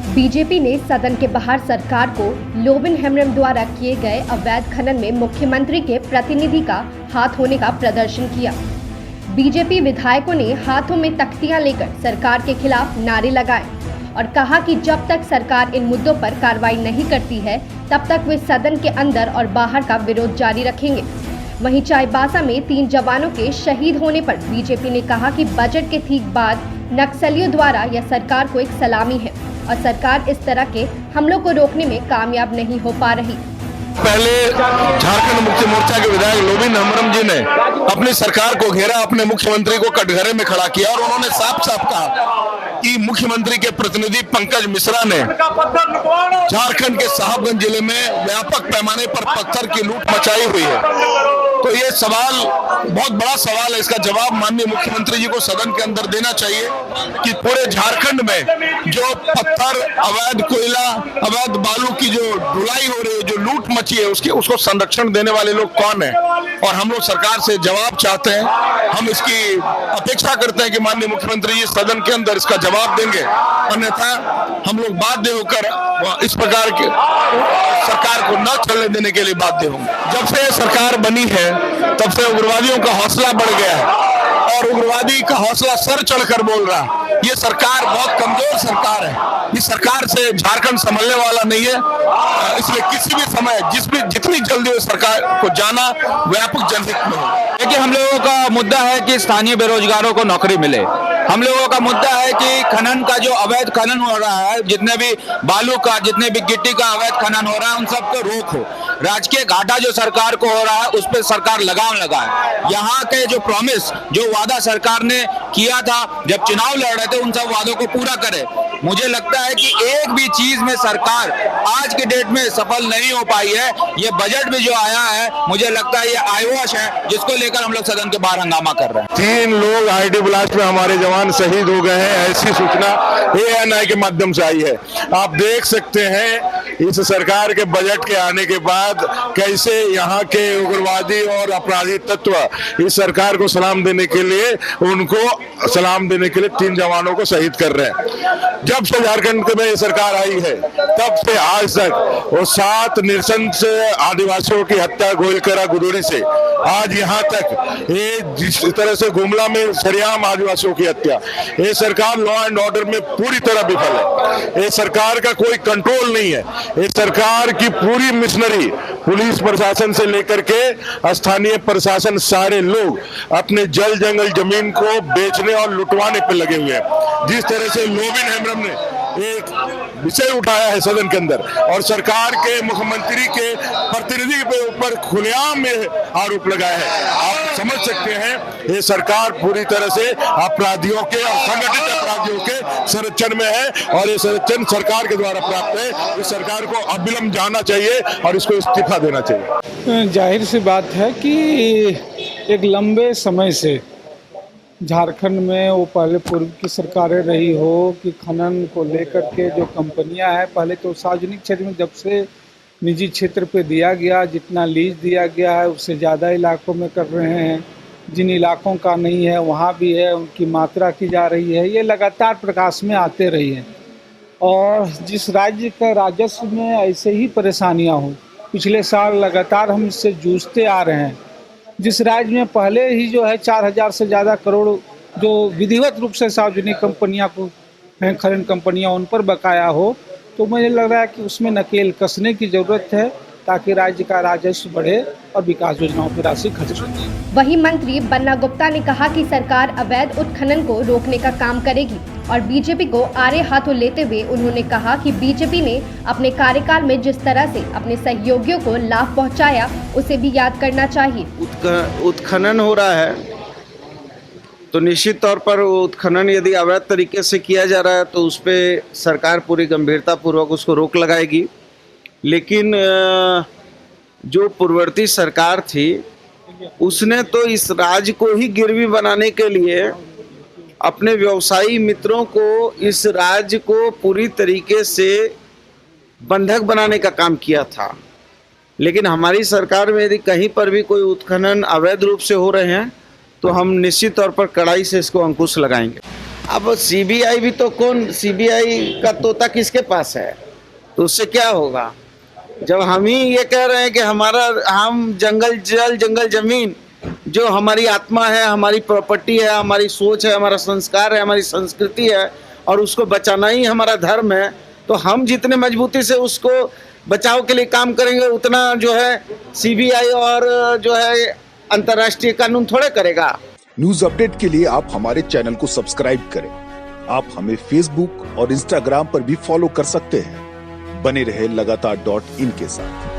BJP ने सदन के बाहर सरकार को लोबिन हेम्ब्रम द्वारा किए गए अवैध खनन में मुख्यमंत्री के प्रतिनिधि का हाथ होने का प्रदर्शन किया। बीजेपी विधायकों ने हाथों में तख्तियां लेकर सरकार के खिलाफ नारे लगाए और कहा कि जब तक सरकार इन मुद्दों पर कार्रवाई नहीं करती है तब तक वे सदन के अंदर और बाहर का विरोध जारी रखेंगे। वहीं चाईबासा में 3 जवानों के शहीद होने पर बीजेपी ने कहा कि बजट के ठीक बाद नक्सलियों द्वारा यह सरकार को एक सलामी है और सरकार इस तरह के हमलों को रोकने में कामयाब नहीं हो पा रही। पहले झारखंड मुक्ति मोर्चा के विधायक लोबिन हेम्ब्रम जी ने अपनी सरकार को घेरा, अपने मुख्यमंत्री को कटघरे में खड़ा किया और उन्होंने साफ साफ कहा कि मुख्यमंत्री के प्रतिनिधि पंकज मिश्रा ने झारखंड के साहबगंज जिले में व्यापक पैमाने पर पत्थर की लूट मचाई हुई है। तो ये सवाल बहुत बड़ा सवाल है, इसका जवाब माननीय मुख्यमंत्री जी को सदन के अंदर देना चाहिए कि पूरे झारखंड में जो पत्थर, अवैध कोयला, अवैध बालू की जो ढुलाई हो रही है, जो लूट मची है, उसको संरक्षण देने वाले लोग कौन है। और हम लोग सरकार से जवाब चाहते हैं, हम इसकी अपेक्षा करते हैं कि माननीय मुख्यमंत्री जी सदन के अंदर इसका जवाब देंगे, अन्यथा हम लोग बाध्य होकर इस प्रकार के सरकार को न चलने देने के लिए बाध्य होंगे। जब से सरकार बनी है तब से उग्रवादियों का हौसला बढ़ गया है और उग्रवादी का हौसला सर चढ़कर बोल रहा है। ये सरकार बहुत कमजोर सरकार है, इस सरकार से झारखंड संभलने वाला नहीं है। इसलिए किसी भी समय जितनी जल्दी हो सरकार को जाना व्यापक जनहित में हो। देखिए, हम लोगों का मुद्दा है कि स्थानीय बेरोजगारों को नौकरी मिले। हम लोगों का मुद्दा है कि खनन का जो अवैध खनन हो रहा है, जितने भी बालू का, जितने भी गिट्टी का अवैध खनन हो रहा है, उन सबको रोक हो। राजकीय घाटा जो सरकार को हो रहा है उस पर सरकार लगाम लगाए। यहाँ के जो प्रॉमिस, जो वादा सरकार ने किया था जब चुनाव लड़ रहे थे, उन सब वादों को पूरा करे। मुझे लगता है कि एक भी चीज में सरकार आज के डेट में सफल नहीं हो पाई है। ये बजट में जो आया है, मुझे लगता है ये आईवॉश है, जिसको लेकर हम लोग सदन के बाहर हंगामा कर रहे हैं। 3 लोग आईडी ब्लास्ट में हमारे जवान शहीद हो गए हैं, ऐसी सूचना ANI के माध्यम से आई है। आप देख सकते हैं इस सरकार के बजट के आने के बाद कैसे यहाँ के उग्रवादी और अपराधी तत्व इस सरकार को सलाम देने के लिए, उनको सलाम देने के लिए 3 जवानों को शहीद कर रहे हैं। जब से झारखंड में ये सरकार आई है तब से आज तक वो 7 नृशंस आदिवासियों की हत्या गोइलकेरा गुदड़ी से आज यहाँ तक, ये जिस तरह से गुमला में सरेआम आदिवासियों की हत्या, ये सरकार लॉ एंड ऑर्डर में पूरी तरह विफल है। ये सरकार का कोई कंट्रोल नहीं है। ये सरकार की पूरी मिशनरी पुलिस प्रशासन से लेकर के स्थानीय प्रशासन, सारे लोग अपने जल जंगल जमीन को बेचने और लुटवाने पर लगे हुए हैं। जिस तरह से लोबिन हेम्ब्रम ने एक विषय उठाया है सदन के अंदर और सरकार के मुख्यमंत्री के प्रतिनिधि के ऊपर खुलेआम में आरोप लगाया है, आप समझ सकते हैं ये सरकार पूरी तरह से अपराधियों के और संगठित अपराधियों के संरक्षण में है और ये संरक्षण सरकार के द्वारा प्राप्त है। इस सरकार को अविलंब जाना चाहिए और इसको इस्तीफा देना चाहिए। जाहिर सी बात है कि एक लंबे समय से झारखंड में वो पहले पूर्व की सरकारें रही हो कि खनन को लेकर के जो कंपनियां हैं, पहले तो सार्वजनिक क्षेत्र में जब से निजी क्षेत्र पे दिया गया, जितना लीज दिया गया है उससे ज़्यादा इलाकों में कर रहे हैं। जिन इलाकों का नहीं है वहाँ भी है, उनकी मात्रा की जा रही है। ये लगातार प्रकाश में आते रही हैं और जिस राज्य का राजस्व में ऐसे ही परेशानियाँ हों, पिछले साल लगातार हम इससे जूझते आ रहे हैं। जिस राज्य में पहले ही जो है 4000 से ज़्यादा करोड़ जो विधिवत रूप से सार्वजनिक कंपनियां को हैं, खनन कंपनियां, उन पर बकाया हो, तो मुझे लग रहा है कि उसमें नकेल कसने की ज़रूरत है ताकि राज्य का राजस्व बढ़े और विकास योजनाओं पर राशि खर्च हो। वहीं मंत्री बन्ना गुप्ता ने कहा कि सरकार अवैध उत्खनन को रोकने का काम करेगी और बीजेपी को आड़े हाथों लेते हुए उन्होंने कहा कि बीजेपी ने अपने कार्यकाल में जिस तरह से अपने सहयोगियों को लाभ पहुंचाया उसे भी याद करना चाहिए। उत्खनन हो रहा है तो निश्चित तौर पर उत्खनन यदि अवैध तरीके से किया जा रहा है तो उस पर सरकार पूरी गंभीरता पूर्वक उसको रोक लगाएगी। लेकिन जो पूर्ववर्ती सरकार थी उसने तो इस राज्य को ही गिरवी बनाने के लिए अपने व्यवसायी मित्रों को इस राज्य को पूरी तरीके से बंधक बनाने का काम किया था। लेकिन हमारी सरकार में यदि कहीं पर भी कोई उत्खनन अवैध रूप से हो रहे हैं तो हम निश्चित तौर पर कड़ाई से इसको अंकुश लगाएंगे। अब सीबीआई भी तो कौन, सीबीआई का तोता किसके पास है, तो उससे क्या होगा। जब हम ही ये कह रहे हैं कि हम जंगल जल जंगल जमीन जो हमारी आत्मा है, हमारी प्रॉपर्टी है, हमारी सोच है, हमारा संस्कार है, हमारी संस्कृति है और उसको बचाना ही हमारा धर्म है, तो हम जितने मजबूती से उसको बचाव के लिए काम करेंगे उतना जो है सीबीआई और जो है अंतर्राष्ट्रीय कानून थोड़े करेगा। न्यूज अपडेट के लिए आप हमारे चैनल को सब्सक्राइब करें। आप हमें फेसबुक और इंस्टाग्राम पर भी फॉलो कर सकते हैं। बने रहे लगातार .in के साथ।